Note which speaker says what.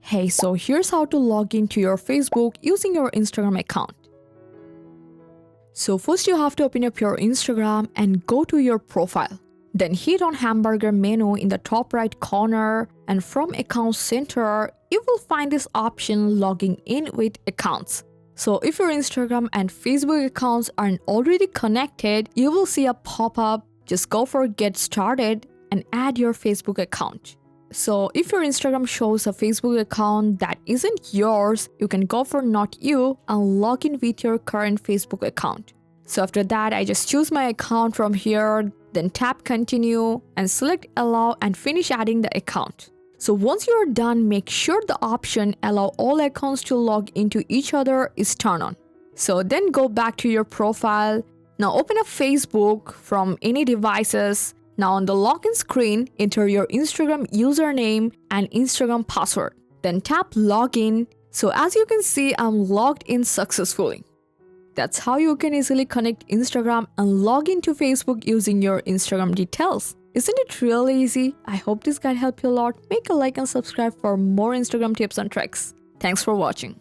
Speaker 1: Hey, so here's how to log into your Facebook using your Instagram account. So first you have to open up your Instagram and go to your profile. Then hit on hamburger menu in the top right corner, and from account center, you will find this option logging in with accounts. So if your Instagram and Facebook accounts aren't already connected, you will see a pop-up. Just go for get started and add your Facebook account. So if your Instagram shows a Facebook account that isn't yours, you can go for not you and log in with your current Facebook account. So after that, I just choose my account from here, then tap continue and select allow and finish adding the account. So once you're done, make sure the option allow all accounts to log into each other is turned on. So then go back to your profile. Now open up Facebook from any devices. Now on the login screen, enter your Instagram username and Instagram password. Then tap login. So as you can see, I'm logged in successfully. That's how you can easily connect Instagram and log into Facebook using your Instagram details. Isn't it really easy? I hope this guide helped you a lot. Make a like and subscribe for more Instagram tips and tricks. Thanks for watching.